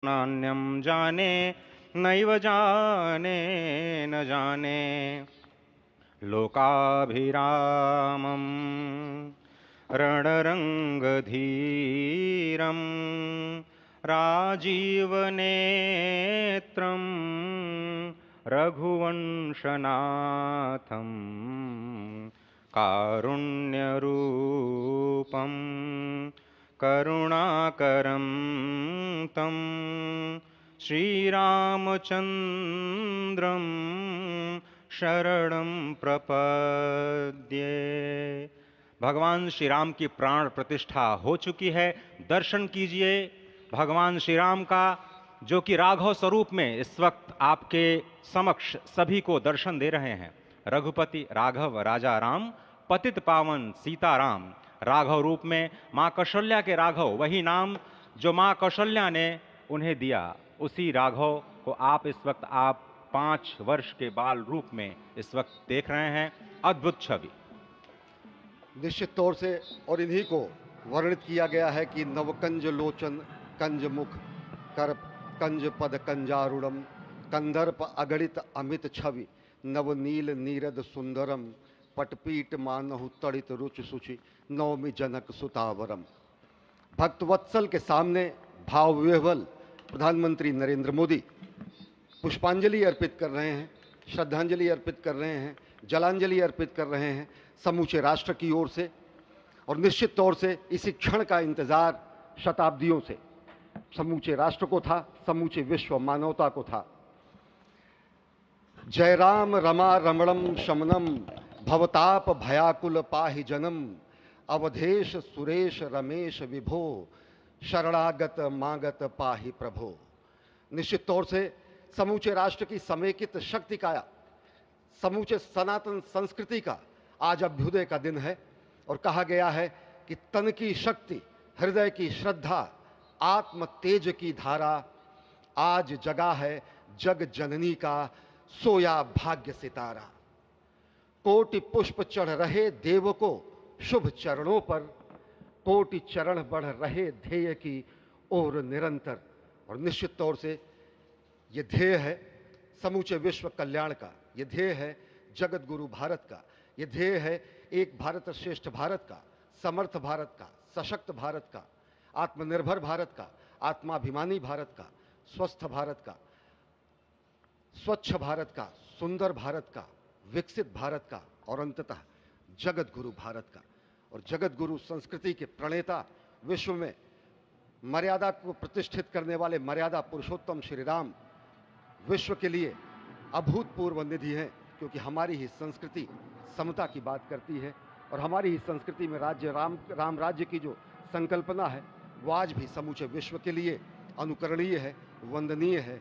नान्यं जाने नैव जाने न जाने लोकाभिरामं रणरङ्गधीरं राजीवनेत्रं रघुवंशनाथं कारुण्यरूपं करुणाकरं तं श्रीरामचन्द्रं शरणं प्रपद्ये। भगवान श्री राम की प्राण प्रतिष्ठा हो चुकी है। दर्शन कीजिए भगवान श्री राम का, जो कि राघव स्वरूप में इस वक्त आपके समक्ष सभी को दर्शन दे रहे हैं। रघुपति राघव राजा राम, पतित पावन सीताराम। राघव रूप में माँ कौशल्या के राघव, वही नाम जो माँ कौशल्या ने उन्हें दिया, उसी राघव को आप इस वक्त 5 वर्ष के बाल रूप में इस वक्त देख रहे हैं। अद्भुत छवि। निश्चित तौर से, और इन्हीं को वर्णित किया गया है कि नवकंज लोचन कंज मुख कर कंज पद कंजारुणम कंदर्प अगणित अमित छवि नवनील नीरद सुंदरम पटपीट मानहु तड़ित रुचि सुचि नवमी जनक सुतावरम। भक्तवत्सल के सामने भाव विह्वल प्रधानमंत्री नरेंद्र मोदी पुष्पांजलि अर्पित कर रहे हैं, श्रद्धांजलि अर्पित कर रहे हैं, जलांजलि अर्पित कर रहे हैं समूचे राष्ट्र की ओर से। और निश्चित तौर से इसी क्षण का इंतजार शताब्दियों से समूचे राष्ट्र को था, समूचे विश्व मानवता को था। जय राम रमा रमणम शमनम भवताप भयाकुल पाहि जनम अवधेश सुरेश रमेश विभो शरणागत मागत पाहि प्रभो। निश्चित तौर से समूचे राष्ट्र की समेकित शक्ति का, समूचे सनातन संस्कृति का आज अभ्युदय का दिन है। और कहा गया है कि तन की शक्ति, हृदय की श्रद्धा, आत्म तेज की धारा आज जगा है जग जननी का सोया भाग्य सितारा। कोटि पुष्प चढ़ रहे देव को शुभ चरणों पर, कोटि चरण बढ़ रहे ध्येय की ओर निरंतर। और निश्चित तौर से ये ध्येय है समूचे विश्व कल्याण का, ये ध्येय है जगत गुरु भारत का, ये ध्येय है एक भारत श्रेष्ठ भारत का, समर्थ भारत का, सशक्त भारत का, आत्मनिर्भर भारत का, आत्माभिमानी भारत का, स्वस्थ भारत का, स्वच्छ भारत का, सुंदर भारत का, विकसित भारत का, और अंततः जगत गुरु भारत का। और जगत गुरु संस्कृति के प्रणेता, विश्व में मर्यादा को प्रतिष्ठित करने वाले मर्यादा पुरुषोत्तम श्री राम विश्व के लिए अभूतपूर्व निधि हैं, क्योंकि हमारी ही संस्कृति समता की बात करती है। और हमारी ही संस्कृति में राज्य राम राज्य की जो संकल्पना है वो आज भी समूचे विश्व के लिए अनुकरणीय है, वंदनीय है।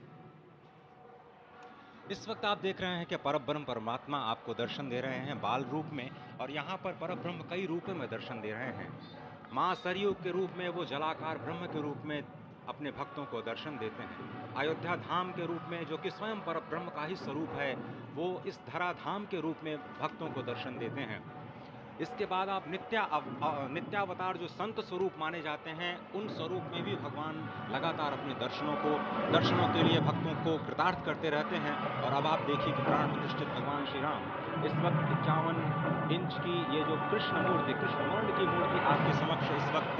इस वक्त आप देख रहे हैं कि परब्रह्म परमात्मा आपको दर्शन दे रहे हैं बाल रूप में, और यहाँ पर परब्रह्म कई रूपों में दर्शन दे रहे हैं। माँ सरयू के रूप में वो जलाकार ब्रह्म के रूप में अपने भक्तों को दर्शन देते हैं। अयोध्या धाम के रूप में, जो कि स्वयं परब्रह्म का ही स्वरूप है, वो इस धरा धाम के रूप में भक्तों को दर्शन देते हैं। इसके बाद आप नित्यावतार जो संत स्वरूप माने जाते हैं, उन स्वरूप में भी भगवान लगातार अपने दर्शनों के लिए भक्तों को कृतार्थ करते रहते हैं। और अब आप देखिए कि प्राण प्रतिष्ठित भगवान श्री राम इस वक्त 51 इंच की ये जो कृष्ण वर्ण की मूर्ति आपके समक्ष इस वक्त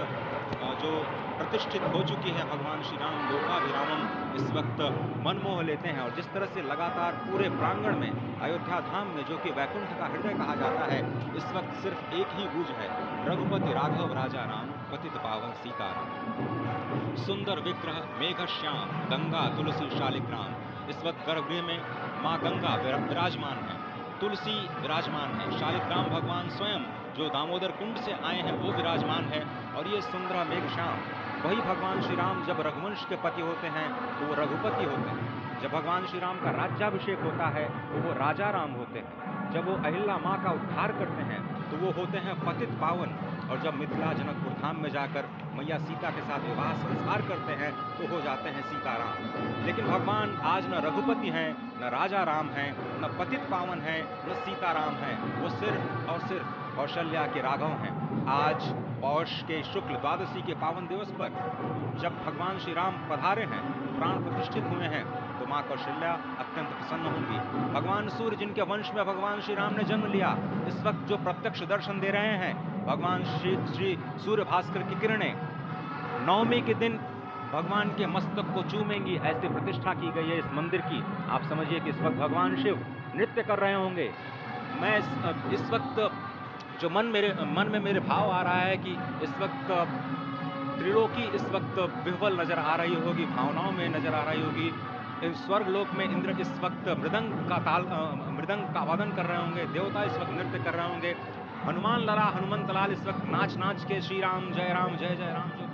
जो प्रतिष्ठित हो चुकी है। भगवान श्री राम लोकाभिरामम इस वक्त मनमोह लेते हैं। और जिस तरह से लगातार पूरे प्रांगण में, अयोध्या धाम में, जो कि वैकुंठ का हृदय कहा जाता है, इस वक्त सिर्फ एक ही गूंज है, रघुपति राघव राजा राम, पतित पावन सीताराम। सुंदर विग्रह मेघश्याम गंगा तुलसी शालिग्राम। इस वक्त गर्भगृह में माँ गंगा विराजमान है, तुलसी विराजमान है, शालिग्राम भगवान स्वयं जो दामोदर कुंड से आए हैं वो विराजमान है। और ये सुंदर मेघश्याम, वही भगवान श्री राम जब रघुवंश के पति होते हैं तो वो रघुपति होते हैं। जब भगवान श्री राम का राज्याभिषेक होता है तो वो राजा राम होते हैं। जब वो अहिल्या माँ का उद्धार करते हैं तो वो होते हैं पतित पावन। और जब मिथिला जनकपुर धाम में जाकर मैया सीता के साथ विवाह संस्कार करते हैं तो हो जाते हैं सीताराम। लेकिन भगवान आज न रघुपति हैं, न राजा राम हैं, न पतित पावन हैं, न सीताराम हैं। वो सिर्फ और सिर्फ कौशल्या के राघव हैं। आज पौष के शुक्ल द्वादशी के पावन दिवस पर जब भगवान श्री राम पधारे हैं प्राण प्रतिष्ठित हुए हैं तो माँ कौशल्या अत्यंत प्रसन्न होंगी। भगवान सूर्य जिनके वंश में भगवान श्री राम ने जन्म लिया, इस वक्त जो प्रत्यक्ष दर्शन दे रहे हैं, भगवान श्री सूर्य भास्कर की किरणें नवमी के दिन भगवान के मस्तक को चूमेंगी, ऐसी प्रतिष्ठा की गई है इस मंदिर की। आप समझिए कि इस वक्त भगवान शिव नृत्य कर रहे होंगे। मैं इस वक्त जो मन में मेरे भाव आ रहा है कि इस वक्त त्रिलोकी इस वक्त विह्वल नजर आ रही होगी, भावनाओं में नजर आ रही होगी। इस स्वर्ग लोक में इंद्र इस वक्त मृदंग का वादन कर रहे होंगे, देवता इस वक्त नृत्य कर रहे होंगे, हनुमान लला हनुमंत लाल इस वक्त नाच नाच के श्री राम जय जय राम जो